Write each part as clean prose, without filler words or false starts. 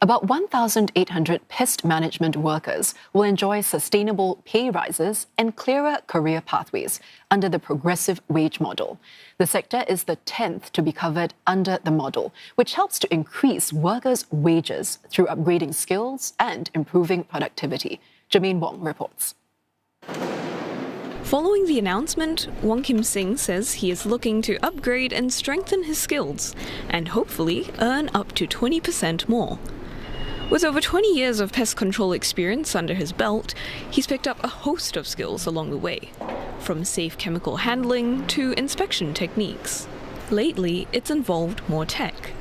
About 1,800 pest management workers will enjoy sustainable pay rises and clearer career pathways under the progressive wage model. The sector is the 10th to be covered under the model, which helps to increase workers' wages through upgrading skills and improving productivity. Jermaine Wong reports. Following the announcement, Wong Kim Sing says he is looking to upgrade and strengthen his skills and hopefully earn up to 20% more. With over 20 years of pest control experience under his belt, he's picked up a host of skills along the way, from safe chemical handling to inspection techniques. Lately, it's involved more tech.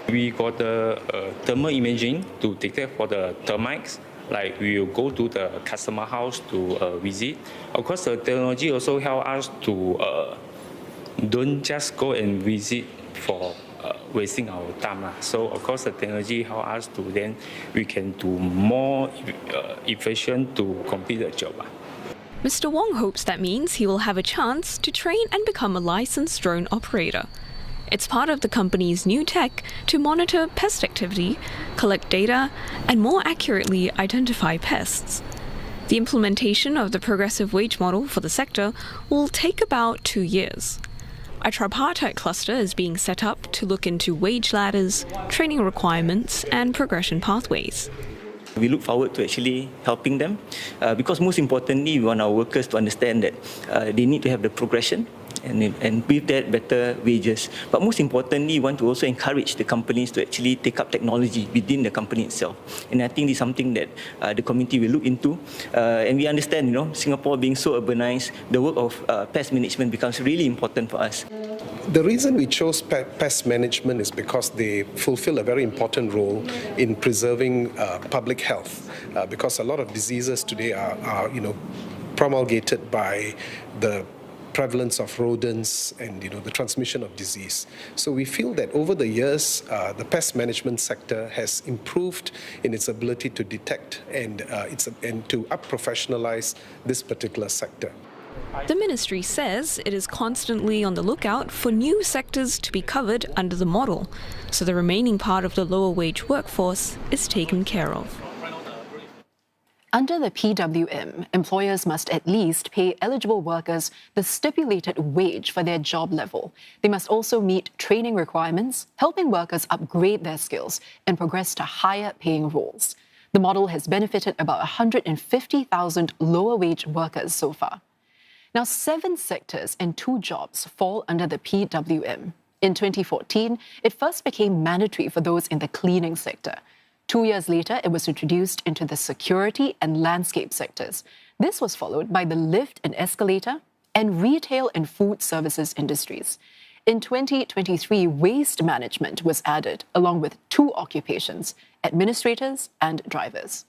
We got the thermal imaging to detect for the termites. Like we will go to the customer house to visit. Of course, the technology also help us to don't just go and visit for wasting our time. So of course the technology help us to then we can do more efficient to complete the job. Mr. Wong hopes that means he will have a chance to train and become a licensed drone operator. It's part of the company's new tech to monitor pest activity, collect data, and more accurately identify pests. The implementation of the progressive wage model for the sector will take about 2 years. A tripartite cluster is being set up to look into wage ladders, training requirements, and progression pathways. We look forward to actually helping them because most importantly, we want our workers to understand that they need to have the progression and with that better wages. But most importantly, we want to also encourage the companies to actually take up technology within the company itself. And I think this is something that the community will look into. And we understand, Singapore being so urbanized, the work of pest management becomes really important for us. The reason we chose pest management is because they fulfill a very important role in preserving public health. Because a lot of diseases today are promulgated by the prevalence of rodents and the transmission of disease. So we feel that over the years, the pest management sector has improved in its ability to detect and to up-professionalize this particular sector. The ministry says it is constantly on the lookout for new sectors to be covered under the model, so the remaining part of the lower wage workforce is taken care of. Under the PWM, employers must at least pay eligible workers the stipulated wage for their job level. They must also meet training requirements, helping workers upgrade their skills and progress to higher paying roles. The model has benefited about 150,000 lower wage workers so far. Now, 7 sectors and 2 jobs fall under the PWM. In 2014, it first became mandatory for those in the cleaning sector. 2 years later, it was introduced into the security and landscape sectors. This was followed by the lift and escalator and retail and food services industries. In 2023, waste management was added, along with 2 occupations, administrators and drivers.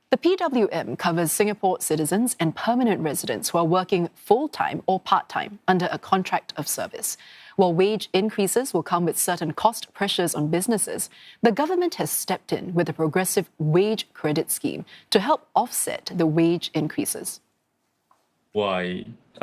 The PWM covers Singapore citizens and permanent residents who are working full-time or part-time under a contract of service. While wage increases will come with certain cost pressures on businesses, the government has stepped in with a progressive wage credit scheme to help offset the wage increases.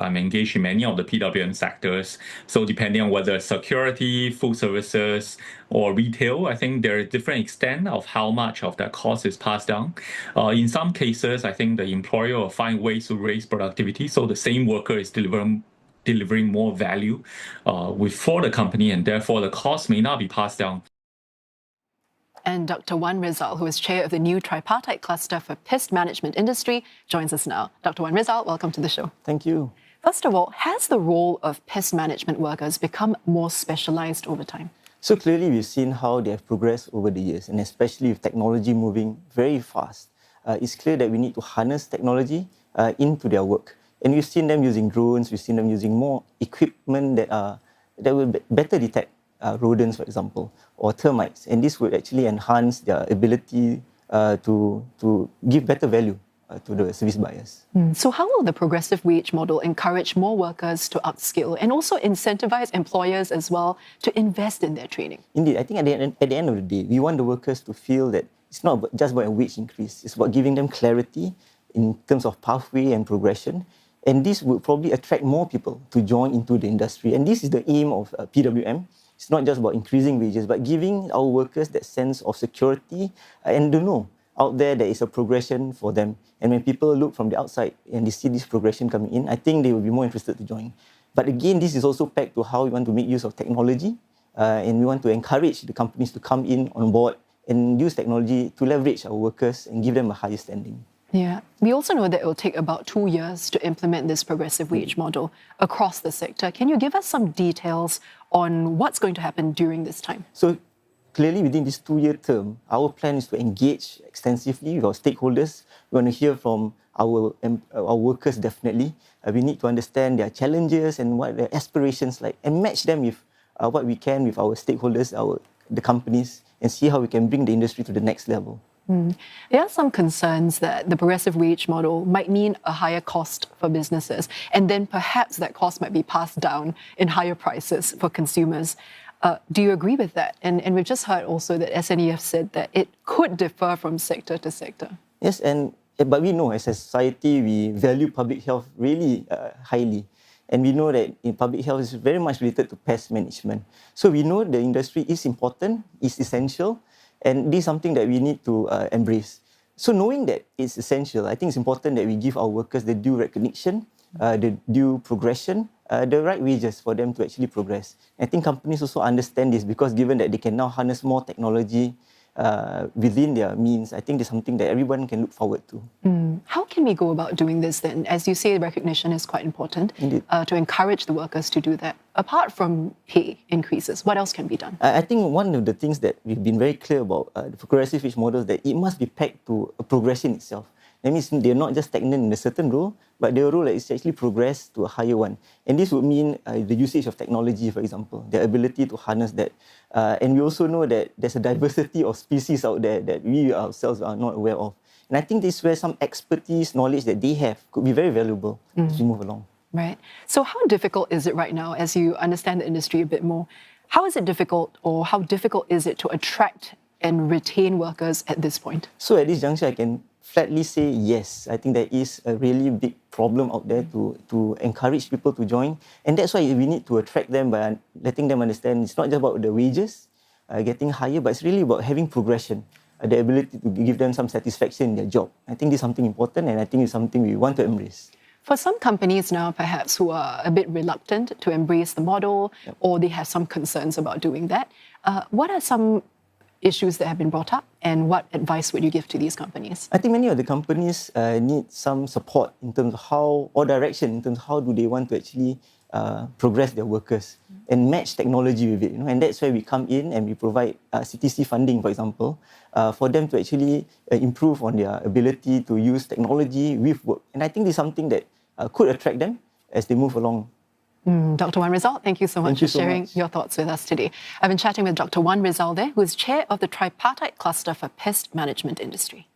I'm engaged in many of the PWM sectors. So depending on whether security, food services, or retail, I think there is different extent of how much of that cost is passed down. In some cases, I think the employer will find ways to raise productivity. So the same worker is delivering more value for the company, and therefore the cost may not be passed down. And Dr. Wan Rizal, who is chair of the new Tripartite Cluster for Pest Management Industry, joins us now. Dr. Wan Rizal, welcome to the show. Thank you. First of all, has the role of pest management workers become more specialized over time? So clearly we've seen how they have progressed over the years, and especially with technology moving very fast. It's clear that we need to harness technology into their work. And we've seen them using drones, we've seen them using more equipment that will better detect rodents, for example, or termites. And this would actually enhance their ability to give better value to the service buyers. So how will the progressive wage model encourage more workers to upskill and also incentivize employers as well to invest in their training? Indeed, I think at the end of the day, we want the workers to feel that it's not just about a wage increase, it's about giving them clarity in terms of pathway and progression. And this would probably attract more people to join into the industry. And this is the aim of PWM. It's not just about increasing wages, but giving our workers that sense of security and to know out there is a progression for them. And when people look from the outside and they see this progression coming in, I think they will be more interested to join. But again, this is also back to how we want to make use of technology, and we want to encourage the companies to come in on board and use technology to leverage our workers and give them a higher standing. Yeah. We also know that it will take about 2 years to implement this progressive wage model across the sector. Can you give us some details on what's going to happen during this time? So clearly within this 2-year term, our plan is to engage extensively with our stakeholders. We want to hear from our workers definitely. We need to understand their challenges and what their aspirations like and match them with what we can with our stakeholders, the companies, and see how we can bring the industry to the next level. There are some concerns that the progressive wage model might mean a higher cost for businesses, and then perhaps that cost might be passed down in higher prices for consumers. Do you agree with that? And we've just heard also that SNEF said that it could differ from sector to sector. Yes, but we know as a society, we value public health really highly. And we know that in public health is very much related to pest management. So we know the industry is important, is essential, and this is something that we need to embrace. So knowing that it's essential, I think it's important that we give our workers the due recognition, the due progression, the right wages for them to actually progress. I think companies also understand this because given that they can now harness more technology within their means, I think it's something that everyone can look forward to. How can we go about doing this then? As you say, recognition is quite important to encourage the workers to do that. Apart from pay increases, what else can be done? I think one of the things that we've been very clear about the progressive wage model is that it must be pegged to a progression itself. That means they're not just stagnant in a certain role, but their role is actually progress to a higher one. And this would mean the usage of technology, for example, the ability to harness that. And we also know that there's a diversity of species out there that we ourselves are not aware of. And I think this is where some expertise, knowledge that they have could be very valuable as we move along. Right. So how difficult is it right now, as you understand the industry a bit more? How is it difficult, or how difficult is it to attract and retain workers at this point? So at this juncture, I can flatly say yes. I think there is a really big problem out there to encourage people to join. And that's why we need to attract them by letting them understand it's not just about the wages getting higher, but it's really about having progression, the ability to give them some satisfaction in their job. I think this is something important, and I think it's something we want to embrace. For some companies now, perhaps, who are a bit reluctant to embrace the model, or they have some concerns about doing that, what are some issues that have been brought up, and what advice would you give to these companies? I think many of the companies need some support in terms of how, or direction in terms of how do they want to actually progress their workers and match technology with it. And that's where we come in and we provide CTC funding, for example, for them to actually improve on their ability to use technology with work. And I think this is something that could attract them as they move along. Dr. Wan Rizal, thank you so much for sharing your thoughts with us today. I've been chatting with Dr. Wan Rizal there, who is chair of the Tripartite Cluster for Pest Management Industry.